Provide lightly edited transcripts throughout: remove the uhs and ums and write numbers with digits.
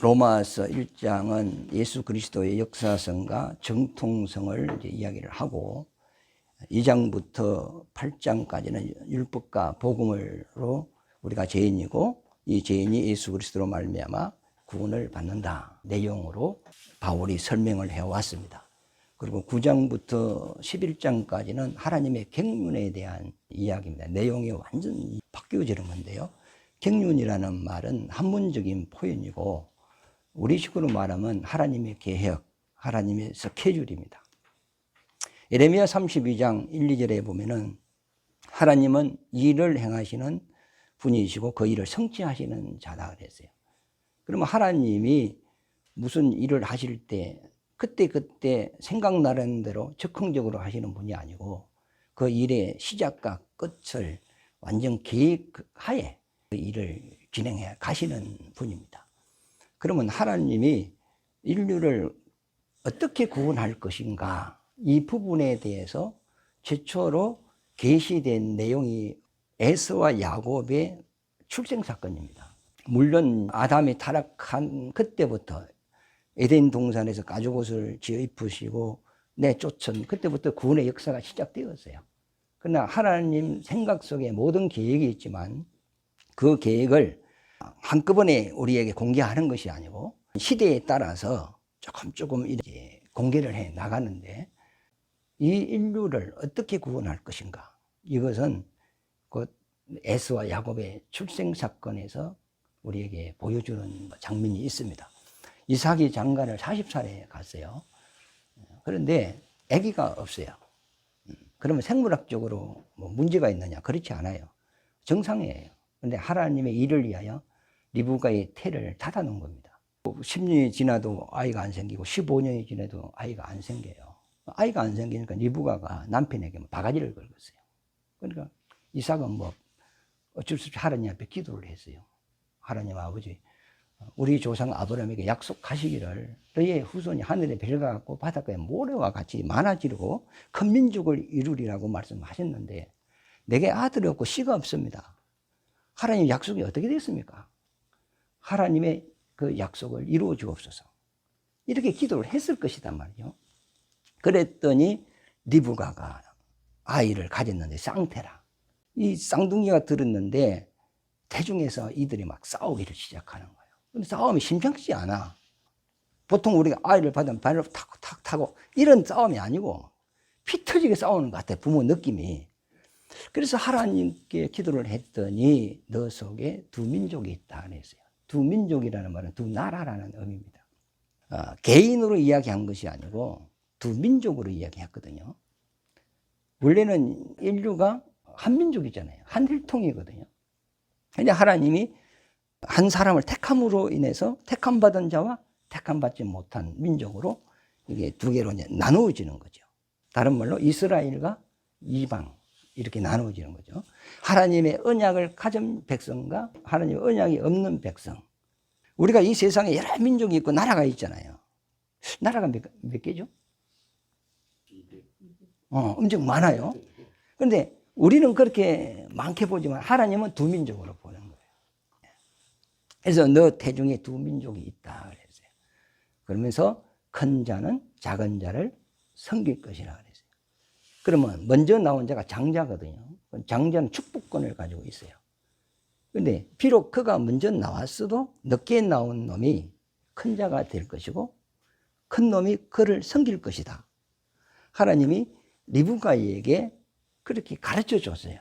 로마서 1장은 예수 그리스도의 역사성과 정통성을 이제 이야기를 하고 2장부터 8장까지는 율법과 복음으로 우리가 죄인이고 이 죄인이 예수 그리스도로 말미암아 구원을 받는다 내용으로 바울이 설명을 해왔습니다. 그리고 9장부터 11장까지는 하나님의 경륜에 대한 이야기입니다. 내용이 완전히 바뀌어지는 건데요. 경륜이라는 말은 한문적인 표현이고 우리식으로 말하면 하나님의 계획, 하나님의 스케줄입니다. 예레미야 32장 1, 2절에 보면은 하나님은 일을 행하시는 분이시고 그 일을 성취하시는 자다 그랬어요. 그러면 하나님이 무슨 일을 하실 때 그때 생각나는 대로 즉흥적으로 하시는 분이 아니고 그 일의 시작과 끝을 완전 계획하에 그 일을 진행해 가시는 분입니다. 그러면 하나님이 인류를 어떻게 구원할 것인가 이 부분에 대해서 최초로 계시된 내용이 에서와 야곱의 출생 사건입니다. 물론 아담이 타락한 그때부터 에덴 동산에서 가죽옷을 지어 입으시고 내쫓은 그때부터 구원의 역사가 시작되었어요. 그러나 하나님 생각 속에 모든 계획이 있지만 그 계획을 한꺼번에 우리에게 공개하는 것이 아니고 시대에 따라서 조금 이렇게 공개를 해 나가는데 이 인류를 어떻게 구원할 것인가 이것은 곧 에서와 야곱의 출생 사건에서 우리에게 보여주는 장면이 있습니다. 이삭이 장가를 40살에 갔어요. 그런데 아기가 없어요. 그러면 생물학적으로 뭐 문제가 있느냐? 그렇지 않아요. 정상이에요. 그런데 하나님의 일을 위하여 리브가의 태를 닫아놓은 겁니다. 10년이 지나도 아이가 안 생기고 15년이 지나도 아이가 안 생겨요. 아이가 안 생기니까 리브가가 남편에게 바가지를 긁었어요. 그러니까 이삭은 뭐 어쩔 수 없이 하나님 앞에 기도를 했어요. 하나님 아버지, 우리 조상 아브라함에게 약속하시기를 너의 후손이 하늘의 별과 같고 바닷가의 모래와 같이 많아지고 큰 민족을 이루리라고 말씀하셨는데 내게 아들이 없고 씨가 없습니다. 하나님 약속이 어떻게 됐습니까? 하나님의 그 약속을 이루어 주옵소서. 이렇게 기도를 했을 것이단 말이죠. 그랬더니 리브가가 아이를 가졌는데 쌍테라. 이 쌍둥이가 들었는데 대중에서 이들이 막 싸우기를 시작하는 거예요. 근데 싸움이 심상치 않아. 보통 우리가 아이를 받으면 발로 타고 이런 싸움이 아니고 피 터지게 싸우는 것 같아, 부모 느낌이. 그래서 하나님께 기도를 했더니 너 속에 두 민족이 있다 그랬어요. 두 민족이라는 말은 두 나라라는 의미입니다. 개인으로 이야기한 것이 아니고 두 민족으로 이야기했거든요. 원래는 인류가 한 민족이잖아요. 한 혈통이거든요. 근데 하나님이 한 사람을 택함으로 인해서 택함받은 자와 택함받지 못한 민족으로 이게 두 개로 이제 나누어지는 거죠. 다른 말로 이스라엘과 이방 이렇게 나누어지는 거죠. 하나님의 언약을 가진 백성과 하나님의 언약이 없는 백성. 우리가 이 세상에 여러 민족이 있고 나라가 있잖아요. 나라가 몇 개죠? 엄청 많아요. 그런데 우리는 그렇게 많게 보지만 하나님은 두 민족으로 보는 거예요. 그래서 너 태중에 두 민족이 있다 그랬어요. 그러면서 큰 자는 작은 자를 섬길 것이라 그랬어요. 그러면 먼저 나온 자가 장자거든요. 장자는 축복권을 가지고 있어요. 그런데 비록 그가 먼저 나왔어도 늦게 나온 놈이 큰 자가 될 것이고 큰 놈이 그를 섬길 것이다. 하나님이 리브가에게 그렇게 가르쳐 줬어요.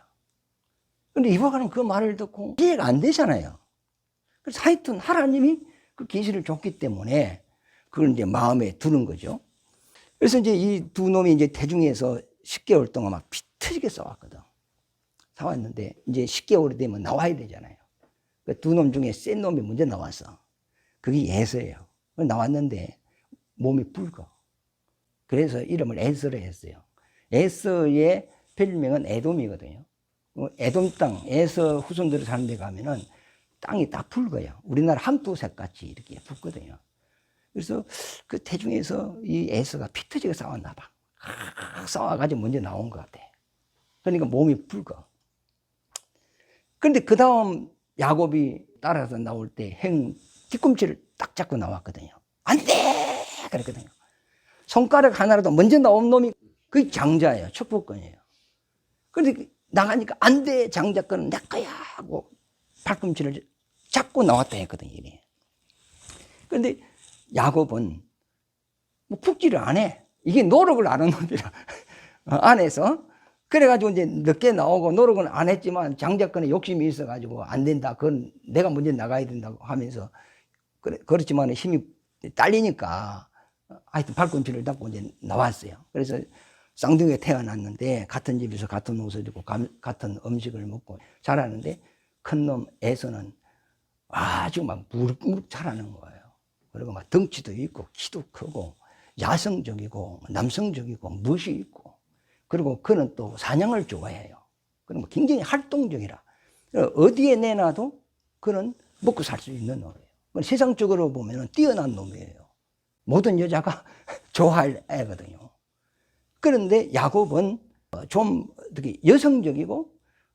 그런데 리브가는 그 말을 듣고 이해가 안 되잖아요. 그래서 하여튼 하나님이 그 계시를 줬기 때문에 그걸 이제 마음에 두는 거죠. 그래서 이제 이 두 놈이 이제 태중에서 10개월 동안 막 피터지게 싸웠거든. 싸웠는데 이제 10개월이 되면 나와야 되잖아요. 그 두 놈 중에 센 놈이 먼저 나왔어. 그게 에서예요. 나왔는데 몸이 붉어. 그래서 이름을 에서로 했어요. 에서의 별명은 에돔이거든요. 에돔 땅, 에서 후손들이 사는 데 가면은 땅이 딱 붉어요. 우리나라 함토색 같이 이렇게 붉거든요. 그래서 그 태중에서 이 에서가 피 터지게 싸웠나 봐. 싸워가지고 먼저 나온 것 같아. 그러니까 몸이 붉어. 그런데 그 다음 야곱이 따라서 나올 때 뒤꿈치를 딱 잡고 나왔거든요. 안 돼! 그랬거든요. 손가락 하나라도 먼저 나온 놈이 그게 장자예요. 축복권이에요. 그런데 나가니까 안 돼! 장자권은 내 거야! 하고 팔꿈치를 잡고 나왔다 했거든요. 그런데 야곱은 뭐 푹지를 안 해. 이게 노력을 안 한 놈이라. 안 해서. 그래가지고 이제 늦게 나오고 노력은 안 했지만 장자권에 욕심이 있어가지고 안 된다. 그건 내가 먼저 나가야 된다고 하면서. 그렇지만 힘이 딸리니까 하여튼 팔꿈치를 잡고 이제 나왔어요. 그래서 쌍둥이가 태어났는데 같은 집에서 같은 옷을 입고 같은 음식을 먹고 자라는데 큰 놈 에서는 아주 막 무럭무럭 자라는 거예요. 그리고 막 덩치도 있고 키도 크고 야성적이고 남성적이고 멋이 있고 그리고 그는 또 사냥을 좋아해요. 그리고 굉장히 활동적이라 어디에 내놔도 그는 먹고 살 수 있는 놈이에요. 세상적으로 보면 뛰어난 놈이에요. 모든 여자가 좋아할 애거든요. 그런데 야곱은 좀 되게 여성적이고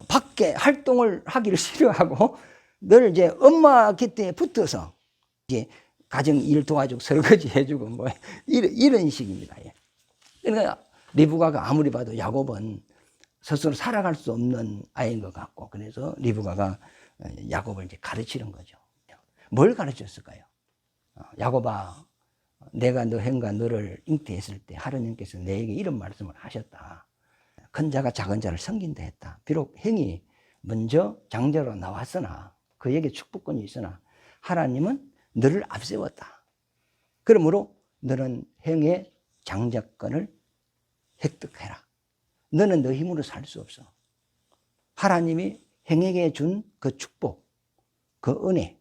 밖에 활동을 하기를 싫어하고 늘 이제 엄마 곁에 붙어서 이제 가정 일 도와주고 설거지 해주고 뭐 이런 식입니다. 그러니까 리브가가 아무리 봐도 야곱은 스스로 살아갈 수 없는 아이인 것 같고 그래서 리브가가 야곱을 이제 가르치는 거죠. 뭘 가르쳤을까요? 야곱아, 내가 너 행과 너를 잉태했을 때 하느님께서 내게 이런 말씀을 하셨다. 큰 자가 작은 자를 섬긴다 했다. 비록 행이 먼저 장자로 나왔으나 그에게 축복권이 있으나 하나님은 너를 앞세웠다. 그러므로 너는 행의 장자권을 획득해라. 너는 너 힘으로 살 수 없어. 하나님이 행에게 준 그 축복, 그 은혜,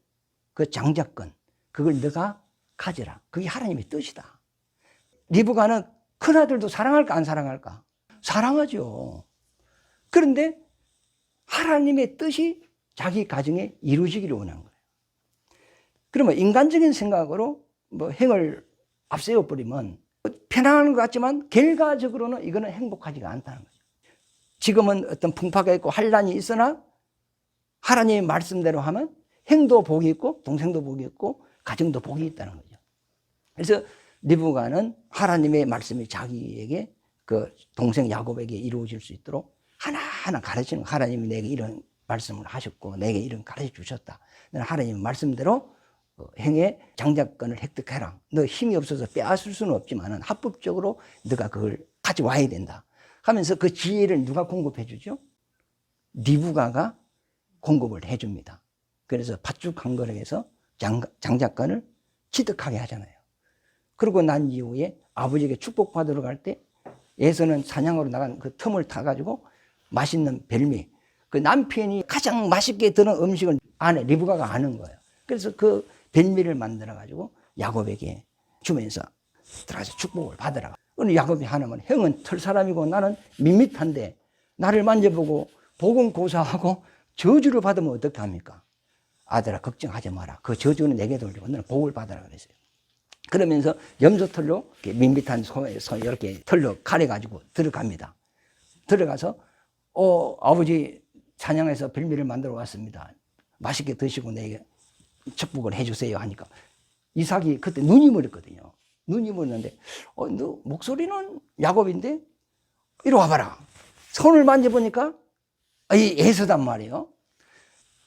그 장자권, 그걸 너가 가져라. 그게 하나님의 뜻이다. 리브가는 큰아들도 사랑할까 안 사랑할까? 사랑하죠. 그런데 하나님의 뜻이 자기 가정에 이루어지기를 원한 거예요. 그러면 인간적인 생각으로 뭐 행을 앞세워버리면 편안한 것 같지만 결과적으로는 이거는 행복하지가 않다는 거죠. 지금은 어떤 풍파가 있고 환란이 있으나 하나님의 말씀대로 하면 행도 복이 있고 동생도 복이 있고 가정도 복이 있다는 거죠. 그래서 리브가는 하나님의 말씀이 자기에게 그 동생 야곱에게 이루어질 수 있도록 하나하나 가르치는 하나님이 내게 이런 말씀을 하셨고 내게 이런 가르쳐 주셨다. 너는 하나님의 말씀대로 행의 장자권을 획득해라. 너 힘이 없어서 빼앗을 수는 없지만 합법적으로 너가 그걸 가져와야 된다. 하면서 그 지혜를 누가 공급해 주죠? 리브가가 공급을 해 줍니다. 그래서 팥죽 한 그릇에서 장자권을 취득하게 하잖아요. 그러고 난 이후에 아버지에게 축복받으러 갈 때 에서는 사냥으로 나간 그 틈을 타가지고 맛있는 벨미, 그 남편이 가장 맛있게 드는 음식을 리브가가 아는 거예요. 그래서 그 벨미를 만들어가지고 야곱에게 주면서 들어가서 축복을 받으라. 어느 야곱이 하나면 형은 털 사람이고 나는 밋밋한데 나를 만져보고 복은 고사하고 저주를 받으면 어떻게 합니까? 아들아 걱정하지 마라. 그 저주는 내게 돌리고 너는 복을 받으라 그랬어요. 그러면서 염소털로 밋밋한 소에서 이렇게 털로 가려가지고 들어갑니다. 들어가서 아버지 사냥해서 별미를 만들어 왔습니다. 맛있게 드시고 내게 축복을 해주세요 하니까 이삭이 그때 눈이 멀었거든요. 눈이 멀었는데 너 목소리는 야곱인데 이리 와봐라. 손을 만져보니까 에서단 말이에요.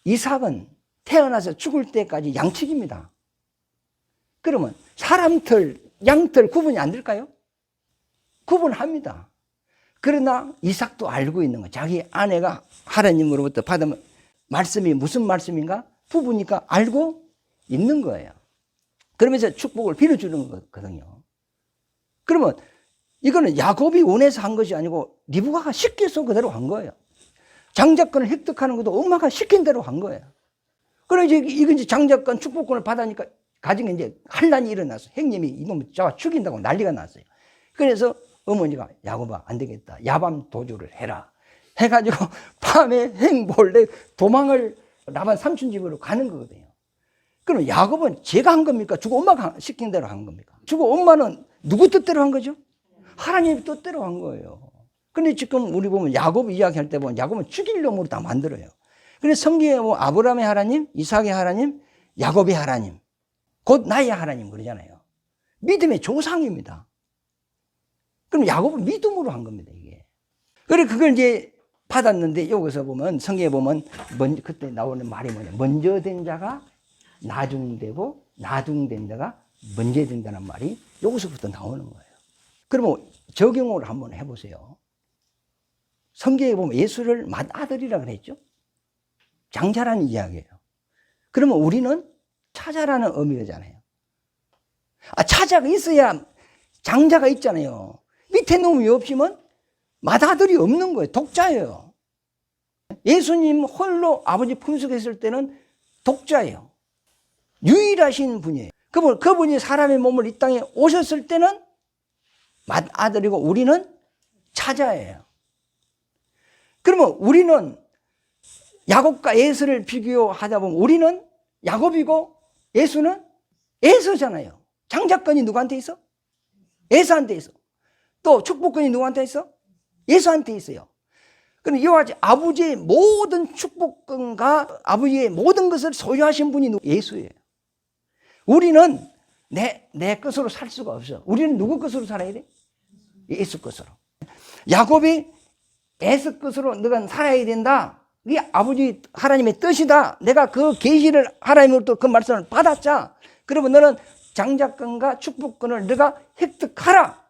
이삭은 태어나서 죽을 때까지 양측입니다. 그러면 사람 털, 양털 구분이 안 될까요? 구분합니다. 그러나 이삭도 알고 있는 거예요. 자기 아내가 하나님으로부터 받은 말씀이 무슨 말씀인가? 부부니까 알고 있는 거예요. 그러면서 축복을 빌어주는 거거든요. 그러면 이거는 야곱이 원해서 한 것이 아니고 리브가가 시켜서 그대로 한 거예요. 장자권을 획득하는 것도 엄마가 시킨 대로 한 거예요. 그래 이제 장자권 축복권을 받으니까 가정에 이제 환란이 일어났어. 형님이 이놈을 죽인다고 난리가 났어요. 그래서 어머니가 야곱아 안 되겠다. 야밤 도주를 해라. 해가지고 밤에 행몰래 도망을 라반 삼촌 집으로 가는 거거든요. 그럼 야곱은 제가 한 겁니까? 주고 엄마가 시킨 대로 한 겁니까? 주고 엄마는 누구 뜻대로 한 거죠? 하나님 뜻대로 한 거예요. 근데 지금 우리 보면 야곱 이야기할 때 보면 야곱은 죽일 놈으로 다 만들어요. 그래서 성경에 뭐 아브라함의 하나님, 이삭의 하나님, 야곱의 하나님 곧 나의 하나님 그러잖아요. 믿음의 조상입니다. 그럼 야곱은 믿음으로 한 겁니다, 이게. 그래, 그걸 이제 받았는데, 여기서 보면, 성경에 보면, 그때 나오는 말이 뭐냐. 먼저 된 자가 나중되고, 나중된 자가 먼저 된다는 말이 여기서부터 나오는 거예요. 그러면 적용을 한번 해보세요. 성경에 보면 예수를 맏아들이라고 그랬죠? 장자라는 이야기예요. 그러면 우리는 차자라는 의미잖아요. 차자가 있어야 장자가 있잖아요. 밑에 놈이 없으면 맏아들이 없는 거예요. 독자예요. 예수님 홀로 아버지 품속에 있을 때는 독자예요. 유일하신 분이에요. 그분이 사람의 몸을 이 땅에 오셨을 때는 맏아들이고 우리는 차자예요. 그러면 우리는 야곱과 에서를 비교하다 보면 우리는 야곱이고 예수는 에서잖아요. 장자권이 누구한테 있어? 에서한테 있어. 또 축복권이 누구한테 있어? 예수한테 있어요. 그럼 이와 같이 아버지의 모든 축복권과 아버지의 모든 것을 소유하신 분이 예수예요. 우리는 내 것으로 살 수가 없어. 우리는 누구 것으로 살아야 돼? 예수 것으로. 야곱이 에서 것으로 너가 살아야 된다. 이게 아버지 하나님의 뜻이다. 내가 그 계시를 하나님으로부터 그 말씀을 받았자. 그러면 너는 장자권과 축복권을 너가 획득하라.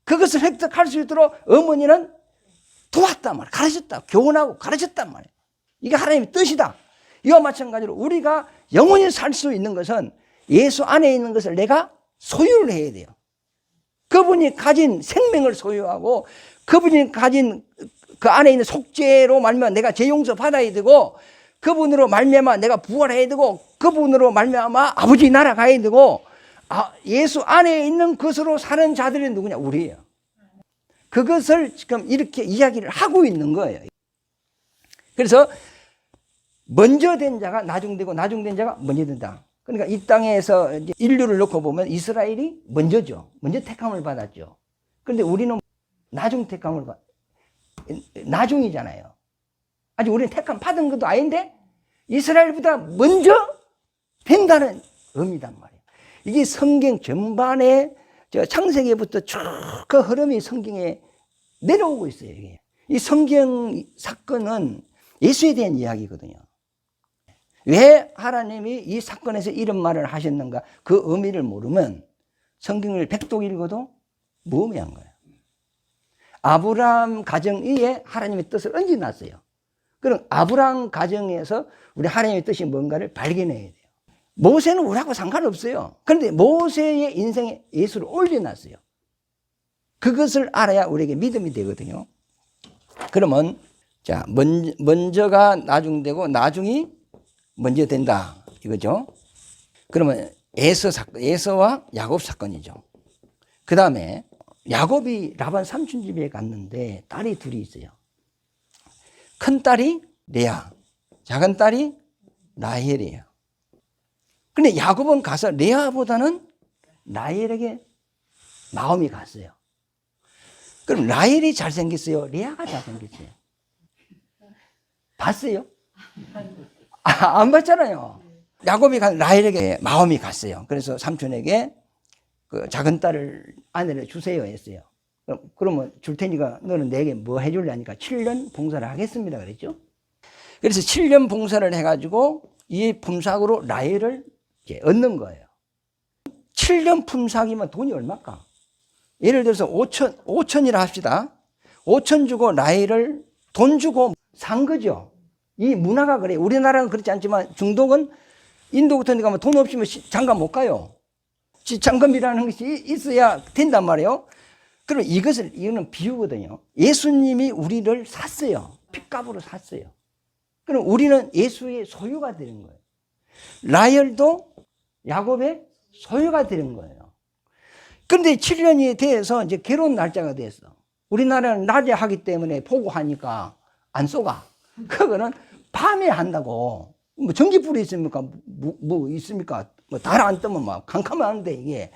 그것을 획득할 수 있도록 어머니는 도왔단 말이야. 가르쳤다. 교훈하고 가르쳤단 말이야. 이게 하나님의 뜻이다. 이와 마찬가지로 우리가 영원히 살 수 있는 것은 예수 안에 있는 것을 내가 소유를 해야 돼요. 그분이 가진 생명을 소유하고 그분이 가진 그 안에 있는 속죄로 말미암아 내가 죄 용서 받아야 되고 그분으로 말미암아 내가 부활해야 되고 그분으로 말미암아 아버지 나라 가야 되고 예수 안에 있는 것으로 사는 자들이 누구냐? 우리예요. 그것을 지금 이렇게 이야기를 하고 있는 거예요. 그래서 먼저 된 자가 나중되고 나중된 자가 먼저 된다. 그러니까 이 땅에서 이제 인류를 놓고 보면 이스라엘이 먼저죠. 먼저 택함을 받았죠. 그런데 우리는 나중 택함을 나중이잖아요. 아직 우리는 택함 받은 것도 아닌데 이스라엘보다 먼저 된다는 의미단 말이에요. 이게 성경 전반에 창세기부터 쭉 그 흐름이 성경에 내려오고 있어요. 이게. 이 성경 사건은 예수에 대한 이야기거든요. 왜 하나님이 이 사건에서 이런 말을 하셨는가? 그 의미를 모르면 성경을 100독 읽어도 무의미한 거예요. 아브라함 가정 위에 하나님의 뜻을 얹어놨어요. 그럼 아브라함 가정에서 우리 하나님의 뜻이 뭔가를 발견해야 돼요. 모세는 우리하고 상관없어요. 그런데 모세의 인생에 예수를 올려놨어요. 그것을 알아야 우리에게 믿음이 되거든요. 그러면 자 먼저가 나중되고 나중이 먼저 된다 이거죠. 그러면 에서와 야곱 사건이죠. 그 다음에 야곱이 라반 삼촌 집에 갔는데 딸이 둘이 있어요. 큰 딸이 레아, 작은 딸이 라헬이에요. 근데 야곱은 가서 레아보다는 라헬에게 마음이 갔어요. 그럼 라헬이 잘생겼어요? 레아가 잘생겼어요? 봤어요? 안 봤잖아요. 야곱이 간 라헬에게 마음이 갔어요. 그래서 삼촌에게 그 작은 딸을 아내를 주세요 했어요. 그러면 줄 테니까 너는 내게 뭐 해줄래?니까 7년 봉사를 하겠습니다 그랬죠. 그래서 7년 봉사를 해가지고 이 품삯으로 라헬을 이제 얻는 거예요. 7년 품삯이면 돈이 얼마일까? 예를 들어서 5천이라 합시다. 5천 주고 라헬을 돈 주고 산 거죠. 이 문화가 그래요. 우리나라는 그렇지 않지만 중동은 인도 같은 데 가면 돈 없으면 장가 못 가요. 장금이라는 것이 있어야 된단 말이에요. 그럼 이거는 비유거든요. 예수님이 우리를 샀어요. 핏값으로 샀어요. 그럼 우리는 예수의 소유가 되는 거예요. 라헬도 야곱의 소유가 되는 거예요. 그런데 7년이 돼서 이제 결혼 날짜가 됐어. 우리나라는 낮에 하기 때문에 보고 하니까 안 쏘가. 그거는 밤에 한다고. 뭐 전기불이 있습니까? 뭐 있습니까? 뭐 달 안 뜨면 막 캄캄한데 이게.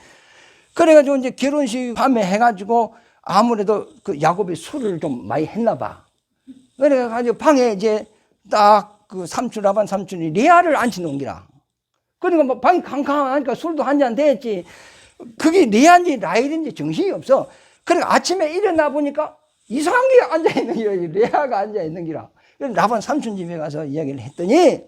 그래가지고 이제 결혼식 밤에 해가지고 아무래도 그 야곱이 술을 좀 많이 했나 봐. 그래가지고 방에 이제 딱 그 라반 삼촌이 레아를 앉혀놓은 기라. 그러니까 막 방이 캄캄하니까 술도 한 잔 됐지. 그게 레아인지 라헬인지 정신이 없어. 그러니까 아침에 일어나 보니까 이상한 게 앉아있는 거야. 레아가 앉아있는 기라. 그래서 라반 삼촌 집에 가서 이야기를 했더니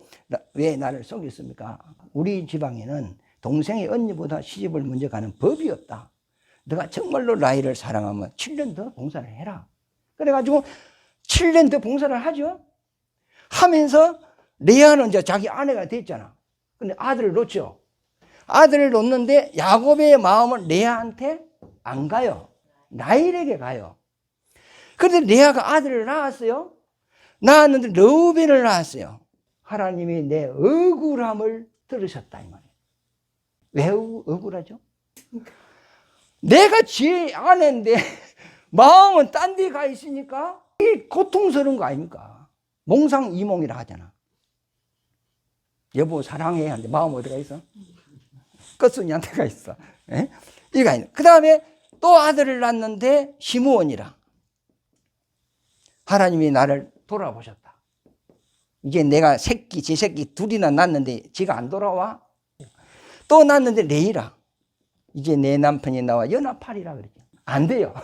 왜 나를 속였습니까? 우리 지방에는 동생의 언니보다 시집을 먼저 가는 법이 없다. 너가 정말로 라헬을 사랑하면 7년 더 봉사를 해라. 그래가지고 7년 더 봉사를 하죠. 하면서 레아는 이제 자기 아내가 됐잖아. 근데 아들을 놓죠. 아들을 놓는데 야곱의 마음은 레아한테 안 가요. 라헬에게 가요. 그런데 레아가 아들을 낳았어요. 낳았는데 르우벤을 낳았어요. 하나님이 내 억울함을 들으셨다 이 말이에요. 왜 억울하죠? 내가 지 아내인데 마음은 딴 데 가 있으니까 이 고통스러운 거 아닙니까? 몽상이몽이라 하잖아. 여보 사랑해 하는데 마음 어디가 있어? 끝순이한테 가 있어. 이가 있는. 그 다음에 또 아들을 낳았는데 시므온이라. 하나님이 나를 돌아보셨다. 이제 내가 제 새끼 둘이나 낳았는데 지가 안 돌아와? 또 낳았는데 레이라. 이제 내 남편이 나와 연합하리라 그러죠. 안 돼요.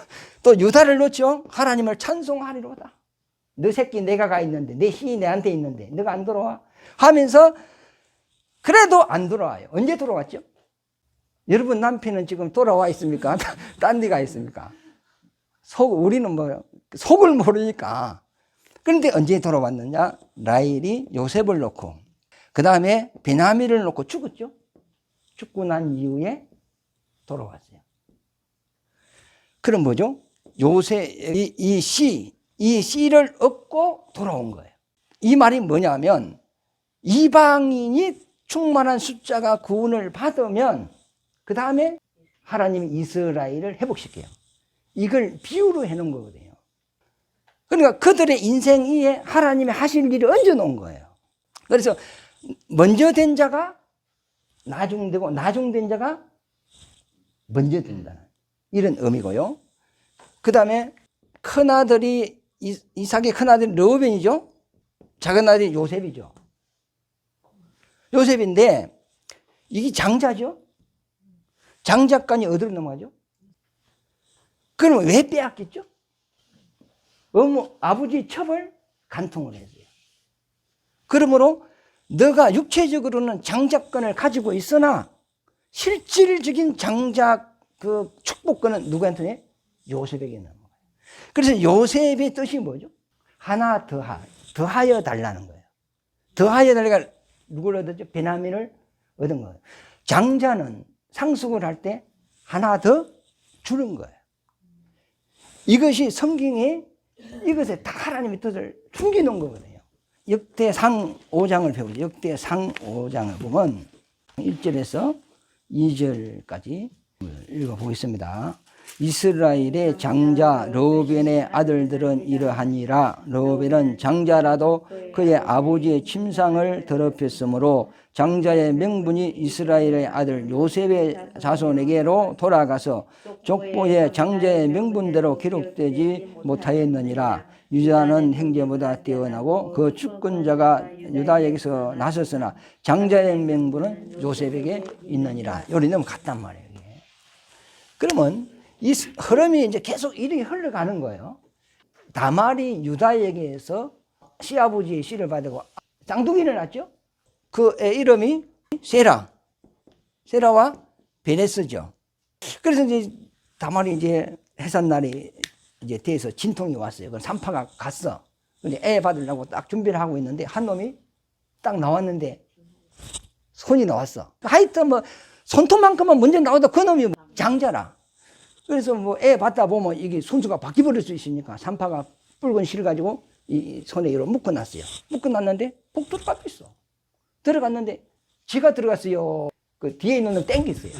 또 유다를 놓죠. 하나님을 찬송하리로다. 너 새끼 내가 가 있는데 내 힘이 내한테 있는데 너가 안 돌아와? 하면서 그래도 안 돌아와요. 언제 돌아왔죠? 여러분 남편은 지금 돌아와 있습니까? 딴 데 가 있습니까? 우리는 뭐 속을 모르니까. 그런데 언제 돌아왔느냐? 라헬이 요셉을 놓고 그 다음에 베냐민을 놓고 죽었죠. 죽고 난 이후에 돌아왔어요. 그럼 뭐죠? 요셉이 이 씨를 얻고 돌아온 거예요. 이 말이 뭐냐면 이방인이 충만한 숫자가 구원을 받으면 그 다음에 하나님이 이스라엘을 회복시켜요. 이걸 비유로 해놓은 거거든요. 그러니까 그들의 인생 위에 하나님이 하실 일을 얹어놓은 거예요. 그래서 먼저 된 자가 나중되고 나중된 자가 먼저 된다는 이런 의미고요. 그 다음에 큰아들이 이삭의 큰아들이 르우벤이죠. 작은 아들이 요셉이죠. 요셉인데 이게 장자죠. 장자간이 어디로 넘어가죠? 그럼 왜 빼앗겼죠? 아버지 첩을 간통을 했어요. 그러므로 너가 육체적으로는 장자권을 가지고 있으나 실질적인 장자 그 축복권은 누구한테? 요셉에게 있는 거예요. 그래서 요셉의 뜻이 뭐죠? 하나 더하여 달라는 거예요. 더하여 달라가 누구를 얻었죠? 베냐민을 얻은 거예요. 장자는 상속을 할 때 하나 더 주는 거예요. 이것이 성경에 이것에 다 하나님의 뜻을 숨겨놓은 거거든요. 역대상 5장을 배우죠. 역대상 5장을 보면 1절에서 2절까지 읽어보겠습니다. 이스라엘의 장자 르우벤의 아들들은 이러하니라. 르우벤은 장자라도 그의 아버지의 침상을 더럽혔으므로 장자의 명분이 이스라엘의 아들 요셉의 자손에게로 돌아가서 족보에 장자의 명분대로 기록되지 못하였느니라. 유다는 형제보다 뛰어나고 그 주권자가 유다에게서 나섰으나 장자의 명분은 요셉에게 있느니라. 요리 너무 같단 말이에요. 그러면 이 흐름이 이제 계속 이렇게 흘러가는 거예요. 다말이 유다에게서 시아버지의 씨를 받고 쌍둥이를 낳죠. 그 애 이름이 세라와 베네스죠. 그래서 이제 다말이 이제 해산날이 이제 돼서 진통이 왔어요. 그럼 산파가 갔어. 근데 애 받으려고 딱 준비를 하고 있는데 한 놈이 딱 나왔는데 손이 나왔어. 하여튼 뭐 손톱만큼은 먼저 나오다 그 놈이 장자라. 그래서 뭐 애 받다 보면 이게 손수가 바뀌어버릴 수 있으니까 산파가 붉은 실 가지고 이 손에 이렇게 묶어놨어요. 묶어놨는데 복도 딱 있어. 들어갔는데 지가 들어갔어요. 그 뒤에 있는 놈 땡겼어요.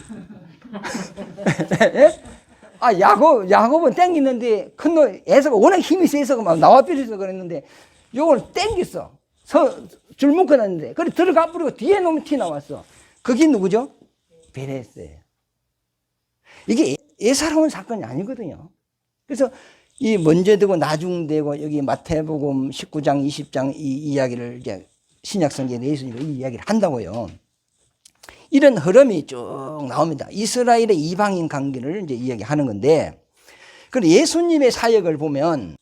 예? 아, 야곱은 땡기는데 큰 놈, 애서가 워낙 힘이 세서 막 나와버려서 그랬는데 요걸 땡겼어. 줄 묶어놨는데. 그래 들어가 버리고 뒤에 놈이 튀어나왔어. 그게 누구죠? 베레스예요. 이게 예사로운 사건이 아니거든요. 그래서 이 먼저 되고 나중 되고 여기 마태복음 19장 20장 이 이야기를 이제 신약성경에 예수님이 이 이야기를 한다고요. 이런 흐름이 쭉 나옵니다. 이스라엘의 이방인 관계를 이제 이야기하는 건데, 그리고 예수님의 사역을 보면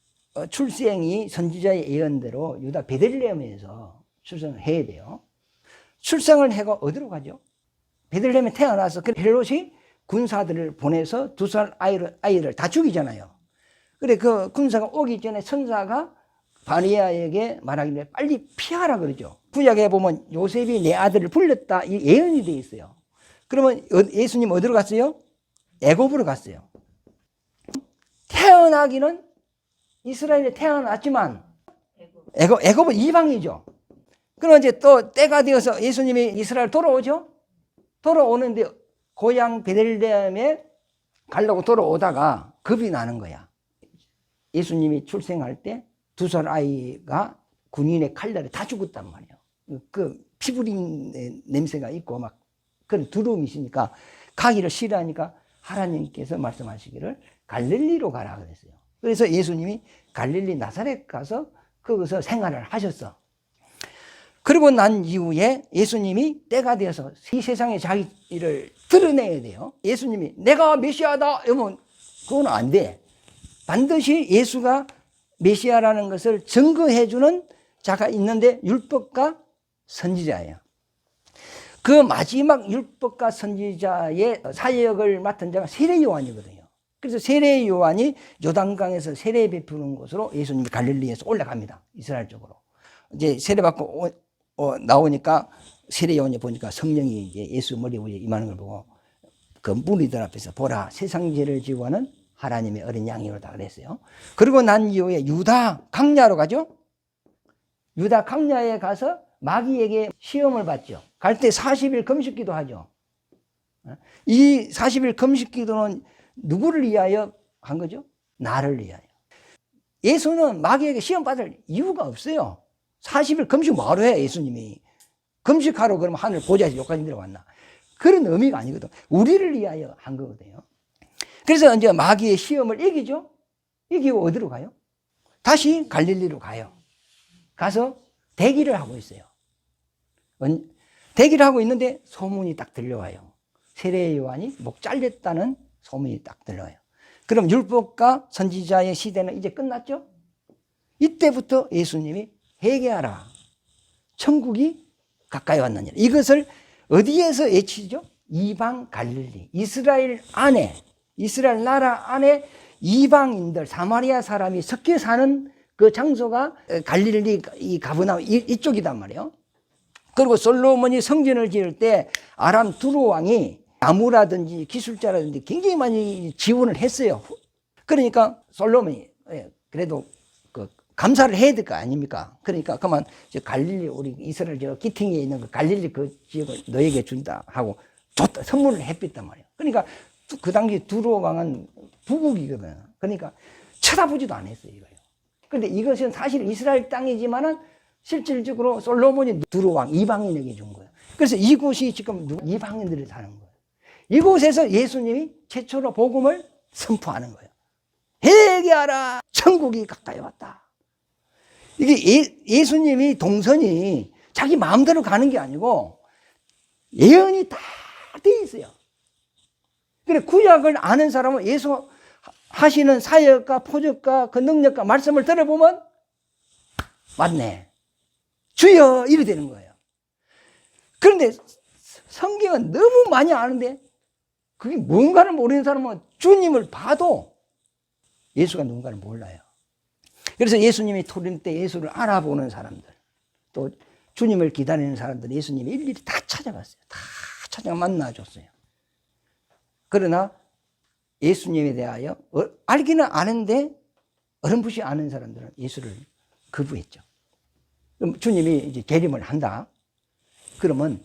출생이 선지자의 예언대로 유다 베들레헴에서 출생을 해야 돼요. 출생을 해가 어디로 가죠? 베들레헴에 태어나서 그 헬롯이 군사들을 보내서 2살 아이를 다 죽이잖아요. 그래 그 군사가 오기 전에 천사가 마리아에게 말하기를 빨리 피하라 그러죠. 구약에 보면 요셉이 내 아들을 불렸다 이 예언이 되어 있어요. 그러면 예수님 어디로 갔어요? 애굽으로 갔어요. 태어나기는 이스라엘에 태어났지만 애굽은 이방이죠. 그럼 이제 또 때가 되어서 예수님이 이스라엘 돌아오죠. 돌아오는데 고향 베들레헴에 가려고 돌아오다가 겁이 나는 거야. 예수님이 출생할 때 2살 아이가 군인의 칼날에 다 죽었단 말이에요. 그 피부린 냄새가 있고 막 그런 두려움이 있으니까 가기를 싫어하니까 하나님께서 말씀하시기를 갈릴리로 가라 그랬어요. 그래서 예수님이 갈릴리 나사렛 가서 거기서 생활을 하셨어. 그러고 난 이후에 예수님이 때가 되어서 이 세상에 자기를 드러내야 돼요. 예수님이 내가 메시아다 이러면 그건 안 돼. 반드시 예수가 메시아라는 것을 증거해주는 자가 있는데 율법과 선지자예요. 그 마지막 율법과 선지자의 사역을 맡은 자가 세례 요한이거든요. 그래서 세례 요한이 요단강에서 세례 베푸는 곳으로 예수님이 갈릴리에서 올라갑니다. 이스라엘 쪽으로. 이제 세례받고 나오니까 세례 요한이 보니까 성령이 이제 예수 머리 위에 임하는 걸 보고 그 무리들 앞에서 보라 세상 죄를 지고 하는 하나님의 어린 양이로다 그랬어요. 그리고 난 이후에 유다 강야로 가죠. 유다 강야에 가서 마귀에게 시험을 받죠. 갈 때 40일 금식기도 하죠. 이 40일 금식기도는 누구를 위하여 한 거죠? 나를 위하여. 예수는 마귀에게 시험 받을 이유가 없어요. 40일 금식 뭐하러 해 예수님이. 금식하러 그러면 하늘 보좌에서 여기까지 내려왔나. 그런 의미가 아니거든. 우리를 위하여 한 거거든요. 그래서 이제 마귀의 시험을 이기죠. 이기고 어디로 가요? 다시 갈릴리로 가요. 가서 대기를 하고 있어요. 대기를 하고 있는데 소문이 딱 들려와요. 세례 요한이 목 잘렸다는 소문이 딱 들려와요. 그럼 율법과 선지자의 시대는 이제 끝났죠? 이때부터 예수님이 회개하라. 천국이 가까이 왔느니라. 이것을 어디에서 외치죠? 이방 갈릴리. 이스라엘 안에, 이스라엘 나라 안에 이방인들, 사마리아 사람이 섞여 사는 그 장소가 갈릴리, 이 가브나움 이쪽이단 말이에요. 그리고 솔로몬이 성전을 지을 때 아람 두루 왕이 나무라든지 기술자라든지 굉장히 많이 지원을 했어요. 그러니까 솔로몬이 그래도 그 감사를 해야 될 거 아닙니까? 그러니까 그만 갈릴리 우리 이스라엘 저 기팅에 있는 그 갈릴리 그 지역을 너에게 준다 하고 줬다 선물을 해뺐단 말이에요. 그러니까 그 당시 두루 왕은 부국이거든. 그러니까 쳐다보지도 않았어요 이거요. 그런데 이것은 사실 이스라엘 땅이지만은 실질적으로 솔로몬이 두루 왕 이방인에게 준 거예요. 그래서 이곳이 지금 이방인들이 사는 거예요. 이곳에서 예수님이 최초로 복음을 선포하는 거예요. 회개하라 천국이 가까이 왔다. 이게 예수님이 동선이 자기 마음대로 가는 게 아니고 예언이 다 돼 있어요. 그래 구약을 아는 사람은 예수 하시는 사역과 포적과 그 능력과 말씀을 들어보면 맞네. 주여 이래 되는 거예요. 그런데 성경은 너무 많이 아는데 그게 뭔가를 모르는 사람은 주님을 봐도 예수가 누군가를 몰라요. 그래서 예수님이 토림 때 예수를 알아보는 사람들, 또 주님을 기다리는 사람들 예수님이 일일이 다 찾아갔어요. 다 찾아가 만나줬어요. 그러나 예수님에 대하여 알기는 아는데 어렴풋이 아는 사람들은 예수를 거부했죠. 그럼 주님이 이제 계림을 한다. 그러면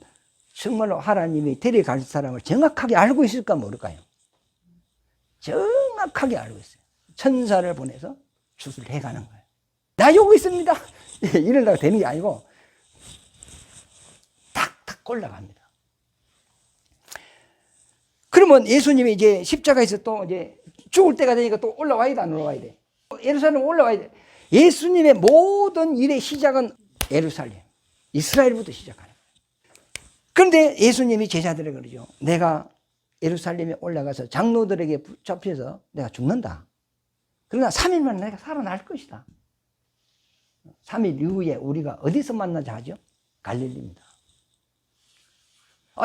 정말로 하나님이 데려갈 사람을 정확하게 알고 있을까 모를까요? 정확하게 알고 있어요. 천사를 보내서 주술을 해가는 거예요. 나 여기 있습니다. 이러려고 되는 게 아니고 탁탁 올라갑니다. 그러면 예수님이 이제 십자가에서 또 이제 죽을 때가 되니까 또 올라와야 돼, 안 올라와야 돼? 예루살렘 올라와야 돼. 예수님의 모든 일의 시작은 예루살렘, 이스라엘부터 시작하는 거예요. 그런데 예수님이 제자들에게 그러죠. 내가 예루살렘에 올라가서 장로들에게 붙잡혀서 내가 죽는다. 그러나 3일만 내가 살아날 것이다. 3일 이후에 우리가 어디서 만나자 하죠? 갈릴리입니다.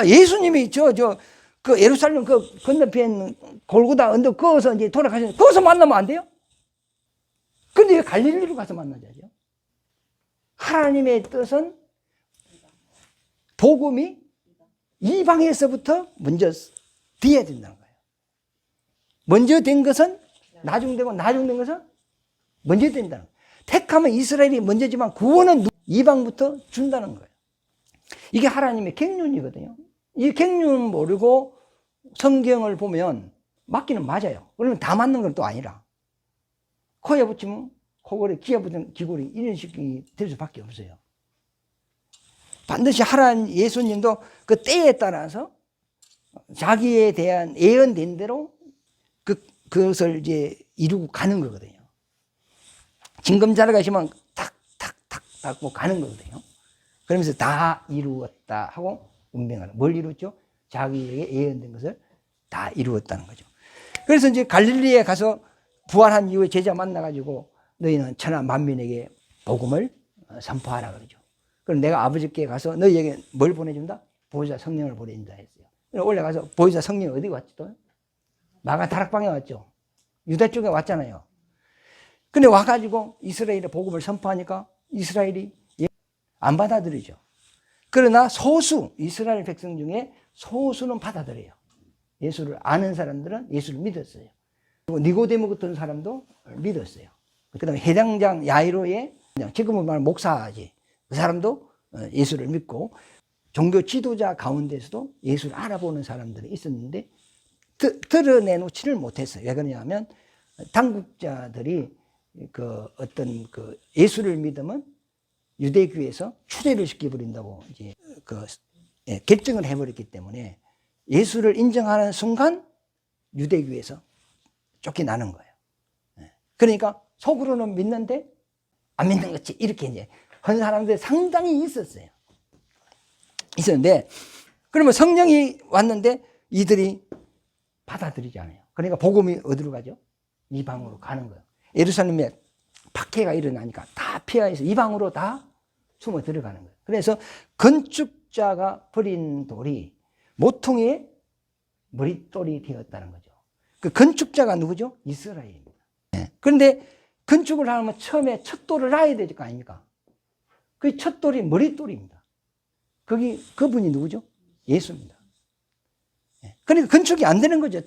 예수님이 그 예루살렘 그 건너편 골고다 언덕 거기서 이제 돌아가셨는데 거기서 만나면 안 돼요? 근데 왜 갈릴리로 가서 만나자죠? 하나님의 뜻은 복음이 이방에서부터 먼저 돼야 된다는 거예요. 먼저 된 것은 나중되고 나중된 것은 먼저 된다는 거예요. 택하면 이스라엘이 먼저지만 구원은 이방부터 준다는 거예요. 이게 하나님의 갱륜이거든요. 이 갱륜 모르고 성경을 보면 맞기는 맞아요. 그러면 다 맞는 건 또 아니라 코에 붙이면 코골이, 귀에 붙이면 귀골이 이런 식이 될 수밖에 없어요. 반드시 하나님 예수님도 그 때에 따라서 자기에 대한 예언된 대로 그것을 이제 이루고 가는 거거든요. 징검 자러 가시면 탁탁탁 닦고 가는 거거든요. 그러면서 다 이루었다 하고 운명하는. 뭘 이루었죠? 자기에게 예언된 것을 다 이루었다는 거죠. 그래서 이제 갈릴리에 가서 부활한 이후에 제자 만나가지고 너희는 천하 만민에게 복음을 선포하라 그러죠. 그럼 내가 아버지께 가서 너희에게 뭘 보내준다? 보혜사 성령을 보내준다 했어요. 올라가서 보혜사 성령이 어디 왔지 또? 마가 다락방에 왔죠. 유다 쪽에 왔잖아요. 근데 와가지고 이스라엘의 복음을 선포하니까 이스라엘이 안 받아들이죠. 그러나 소수, 이스라엘 백성 중에 소수는 받아들여요. 예수를 아는 사람들은 예수를 믿었어요. 그리고 니고데모 같은 사람도 믿었어요. 그 다음에 회당장 야이로의, 지금은 말 목사지, 그 사람도 예수를 믿고, 종교 지도자 가운데서도 예수를 알아보는 사람들이 있었는데 드러내놓지를 못했어요. 왜 그러냐면 당국자들이 어떤 예수를 믿으면 유대교에서 추대를 시켜버린다고 이제 결정을 해버렸기 때문에 예수를 인정하는 순간 유대교에서 쫓겨나는 거예요. 그러니까 속으로는 믿는데 안 믿는 거지 이렇게 이제 한 사람들이 상당히 있었는데 그러면 성령이 왔는데 이들이 받아들이지 않아요. 그러니까 복음이 어디로 가죠? 이방으로 가는 거예요. 예루살렘에 박해가 일어나니까 다 피하여서 이방으로 다 숨어 들어가는 거예요. 그래서 건축자가 버린 돌이 모퉁이의 머릿돌이 되었다는 거죠. 그 건축자가 누구죠? 이스라엘입니다. 그런데 건축을 하면 처음에 첫 돌을 놔야 될 거 아닙니까? 그 첫 돌이 머릿돌입니다. 그분이 누구죠? 예수입니다. 그러니까 건축이 안 되는 거죠.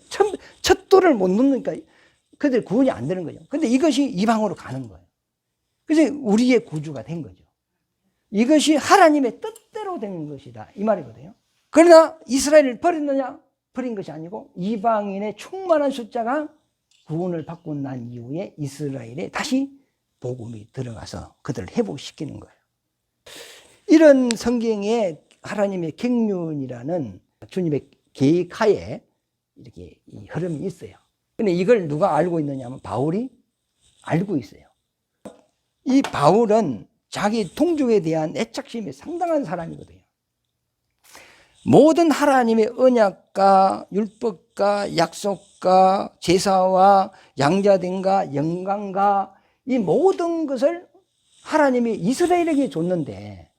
첫 돌을 못 놓으니까 그들 구원이 안 되는 거죠. 근데 이것이 이방으로 가는 거예요. 그래서 우리의 구주가 된 거죠. 이것이 하나님의 뜻대로 된 것이다. 이 말이거든요. 그러나 이스라엘을 버렸느냐? 버린 것이 아니고 이방인의 충만한 숫자가 구원을 받고 난 이후에 이스라엘에 다시 복음이 들어가서 그들을 회복시키는 거예요. 이런 성경에 하나님의 갱륜이라는 주님의 계획하에 이렇게 이 흐름이 있어요. 근데 이걸 누가 알고 있느냐 하면 바울이 알고 있어요. 이 바울은 자기 동족에 대한 애착심이 상당한 사람이거든요. 모든 하나님의 언약과 율법과 약속과 제사와 양자됨과 영광과 이 모든 것을 하나님이 이스라엘에게 줬는데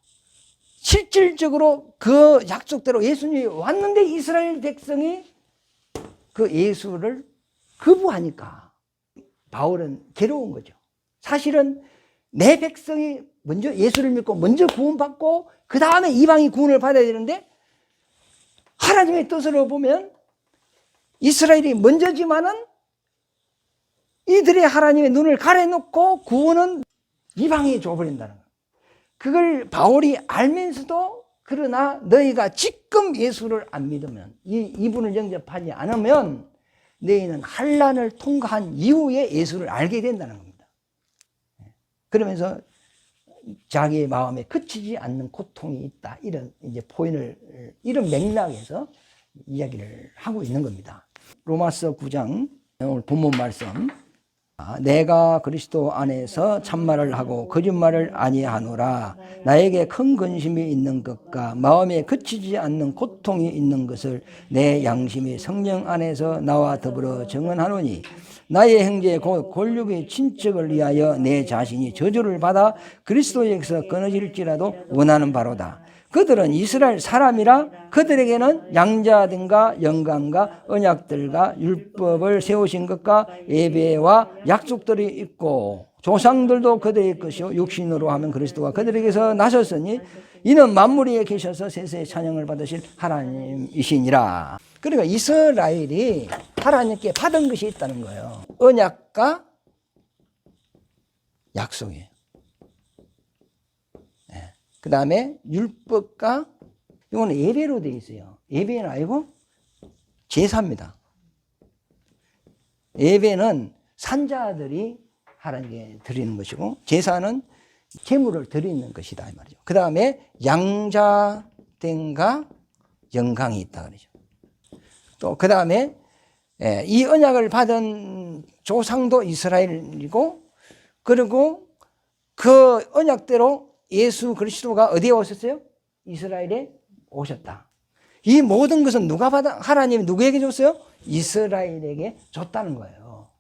실질적으로 그 약속대로 예수님이 왔는데 이스라엘 백성이 그 예수를 거부하니까 바울은 괴로운 거죠. 사실은 내 백성이 먼저 예수를 믿고 먼저 구원받고 그 다음에 이방이 구원을 받아야 되는데 하나님의 뜻으로 보면 이스라엘이 먼저지만은 이들의 하나님의 눈을 가려놓고 구원은 이방이 줘버린다는 거예요. 그걸 바울이 알면서도 그러나 너희가 지금 예수를 안 믿으면 이분을 영접하지 않으면 너희는 환난을 통과한 이후에 예수를 알게 된다는 겁니다. 그러면서 자기의 마음에 그치지 않는 고통이 있다. 이런 이제 포인을 이런 맥락에서 이야기를 하고 있는 겁니다. 로마서 9장 오늘 본문 말씀 내가 그리스도 안에서 참말을 하고 거짓말을 아니하노라. 나에게 큰 근심이 있는 것과 마음에 그치지 않는 고통이 있는 것을 내 양심이 성령 안에서 나와 더불어 증언하노니 나의 형제 곧 골육의 친척을 위하여 내 자신이 저주를 받아 그리스도에게서 끊어질지라도 원하는 바로다. 그들은 이스라엘 사람이라 그들에게는 양자등과 영광과 언약들과 율법을 세우신 것과 예배와 약속들이 있고 조상들도 그들의 것이요 육신으로 하면 그리스도가 그들에게서 나셨으니 이는 만물 위에 계셔서 세세의 찬양을 받으실 하나님이시니라. 그러니까 이스라엘이 하나님께 받은 것이 있다는 거예요. 언약과 약속이에요. 그 다음에 율법과 이거는 예배로 되어 있어요. 예배는 아니고 제사입니다. 예배는 산자들이 하나님께 드리는 것이고 제사는 제물을 드리는 것이다 이 말이죠. 그 다음에 양자됨과 영광이 있다 그러죠. 또 그 다음에 이 언약을 받은 조상도 이스라엘이고 그리고 그 언약대로 예수 그리스도가 어디에 오셨어요? 이스라엘에 오셨다. 이 모든 것은 누가 받아? 하나님이 누구에게 줬어요? 이스라엘에게 줬다는 거예요.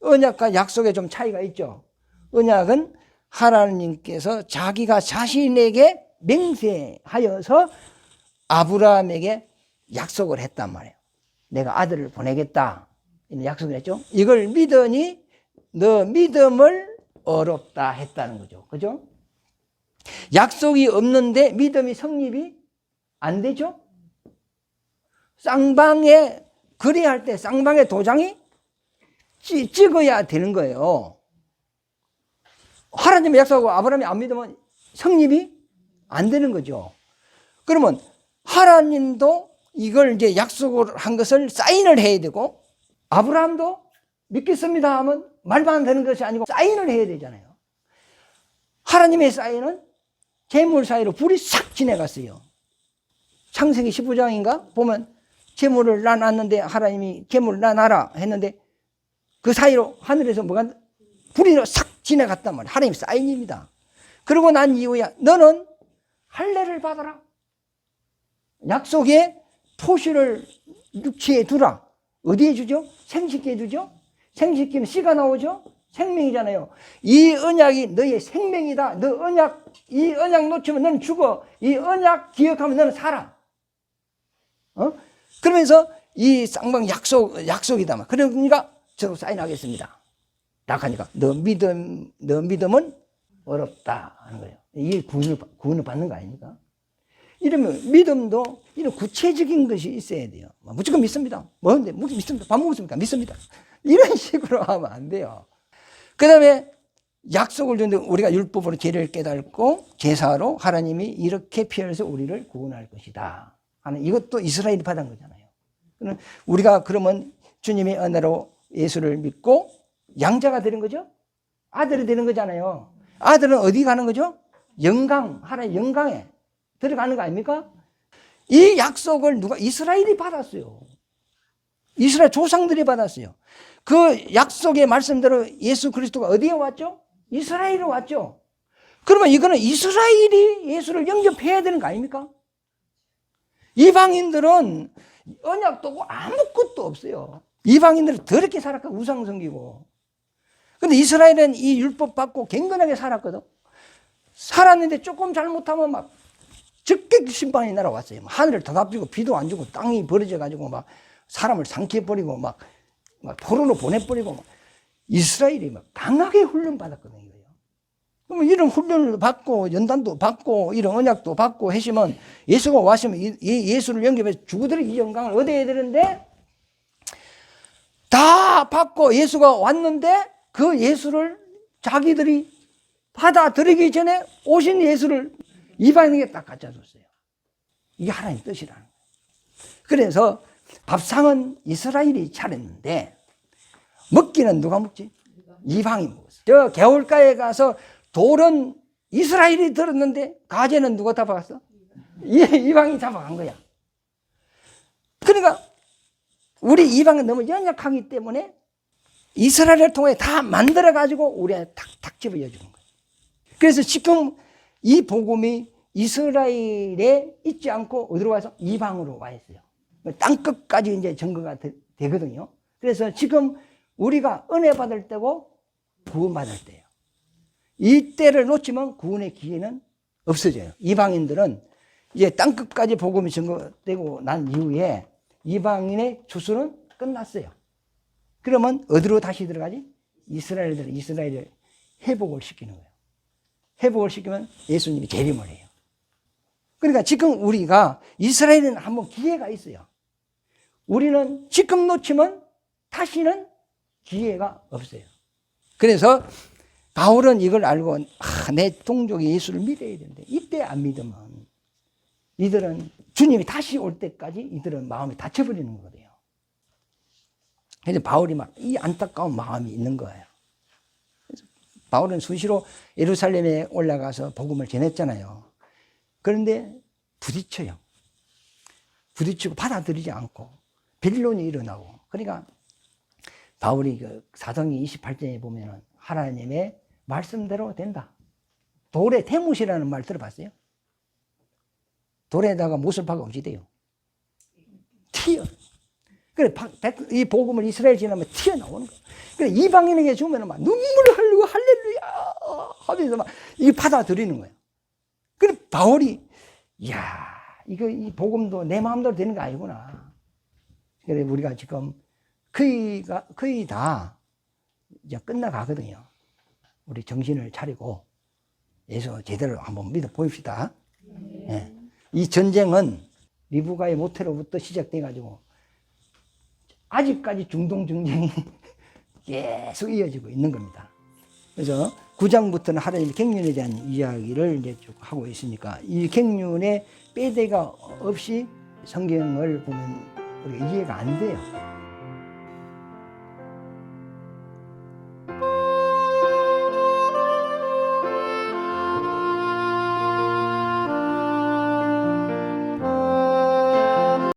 언약과 약속에 좀 차이가 있죠. 언약은 하나님께서 자기가 자신에게 맹세하여서 아브라함에게 약속을 했단 말이에요. 내가 아들을 보내겠다. 이런 약속을 했죠. 이걸 믿으니 너 믿음을 어렵다 했다는 거죠. 그죠? 약속이 없는데 믿음이 성립이 안 되죠? 쌍방에 거래할 때 쌍방에 도장이 찍어야 되는 거예요. 하나님의 약속하고 아브라함이 안 믿으면 성립이 안 되는 거죠. 그러면 하나님도 이걸 이제 약속을 한 것을 사인을 해야 되고 아브라함도 믿겠습니다 하면 말만 되는 것이 아니고 사인을 해야 되잖아요. 하나님의 사인은 재물 사이로 불이 싹 지나갔어요. 창세기 15장인가 보면 재물을 놔놨는데 하나님이 재물을 놔놔라 했는데 그 사이로 하늘에서 뭐가 불이 싹 지나갔단 말이에요. 하나님 사인입니다. 그러고 난 이후에 너는 할례를 받아라. 약속의 표시를 육체에 두라. 어디에 주죠? 생식기에 두죠? 생식기는 씨가 나오죠? 생명이잖아요. 이 언약이 너의 생명이다. 너 이 언약 놓치면 너는 죽어. 이 언약 기억하면 너는 살아. 그러면서 이 쌍방 약속이다. 그러니까 저도 사인하겠습니다. 딱 하니까 너 믿음은 어렵다 하는 거예요. 이게 구원을 받는 거 아닙니까? 이러면 믿음도 이런 구체적인 것이 있어야 돼요. 무조건 믿습니다. 뭐는데 믿습니다. 밥 먹었습니까? 믿습니다. 이런 식으로 하면 안 돼요. 그 다음에 약속을 주는데 우리가 율법으로 죄를 깨닫고 제사로 하나님이 이렇게 피 흘려서 우리를 구원할 것이다 하는 이것도 이스라엘이 받은 거잖아요. 우리가 그러면 주님의 은혜로 예수를 믿고 양자가 되는 거죠? 아들이 되는 거잖아요. 아들은 어디 가는 거죠? 영광, 하나님의 영광에 들어가는 거 아닙니까? 이 약속을 이스라엘이 받았어요. 이스라엘 조상들이 받았어요. 그 약속의 말씀대로 예수 그리스도가 어디에 왔죠? 이스라엘에 왔죠. 그러면 이거는 이스라엘이 예수를 영접해야 되는 거 아닙니까? 이방인들은 언약도 없고 아무것도 없어요. 이방인들은 더럽게 살았고 우상 섬기고. 근데 이스라엘은 이 율법 받고 경건하게 살았거든. 살았는데 조금 잘못하면 막 적객 심판이 날아왔어요. 하늘을 닫아주고 비도 안 주고 땅이 벌어져가지고 막 사람을 상처해버리고 막 포로로 보내버리고 막 이스라엘이 막 강하게 훈련받았거든요. 그러면 이런 훈련을 받고 연단도 받고 이런 언약도 받고 하시면 예수가 왔으면 예수를 영접해서 죽으더라도 이 영광을 얻어야 되는데 다 받고 예수가 왔는데 그 예수를 자기들이 받아들이기 전에 오신 예수를 이방인에게 딱 갖다 줬어요. 이게 하나님의 뜻이라는 거예요. 그래서 밥상은 이스라엘이 차렸는데 먹기는 누가 먹지? 이방이 먹었어요. 저 개울가에 가서 돌은 이스라엘이 들었는데 가재는 누가 잡아갔어? 이방이 잡아간 거야. 그러니까 우리 이방은 너무 연약하기 때문에 이스라엘을 통해 다 만들어 가지고 우리한테 탁 집어여 주는 거예요. 그래서 지금 이 복음이 이스라엘에 있지 않고 어디로 와서 이방으로 와 있어요. 땅 끝까지 이제 전거가 되거든요. 그래서 지금 우리가 은혜 받을 때고 구원 받을 때예요. 이 때를 놓치면 구원의 기회는 없어져요. 이방인들은 이제 땅 끝까지 복음이 전거되고 난 이후에 이방인의 추수는 끝났어요. 그러면 어디로 다시 들어가지? 이스라엘을 회복을 시키는 거예요. 회복을 시키면 예수님이 재림을 해요. 그러니까 지금 우리가 이스라엘은 한번 기회가 있어요. 우리는 지금 놓치면 다시는 기회가 없어요. 그래서 바울은 이걸 알고 내 동족이 예수를 믿어야 되는데 이때 안 믿으면 이들은 주님이 다시 올 때까지 이들은 마음이 닫혀버리는 거예요. 그래서 바울이 막 이 안타까운 마음이 있는 거예요. 그래서 바울은 수시로 예루살렘에 올라가서 복음을 전했잖아요. 그런데 부딪혀요. 부딪히고 받아들이지 않고 변론이 일어나고. 그러니까 바울이 그 사도행전 28장에 보면 하나님의 말씀대로 된다. 돌에 태무시라는 말 들어봤어요? 돌에다가 못을 박아 어찌 돼요? 튀어. 그래, 이 복음을 이스라엘 지나면 튀어나오는 거예요. 그래, 이방인에게 주면 막 눈물을 흘리고 할렐루야 하면서 막 이 받아들이는 거예요. 그래, 바울이, 이야, 이 복음도 내 마음대로 되는 거 아니구나. 그래, 우리가 지금 거의 다 이제 끝나가거든요. 우리 정신을 차리고 예수 제대로 한번 믿어 보입시다. 네. 이 전쟁은 리브가의 모태로부터 시작돼가지고 아직까지 중동 전쟁이 계속 이어지고 있는 겁니다. 그래서 9장부터는 하나님의 갱년에 대한 이야기를 이제 쭉 하고 있으니까 이 갱년의 빼대가 없이 성경을 보면 우리가 이해가 안 돼요.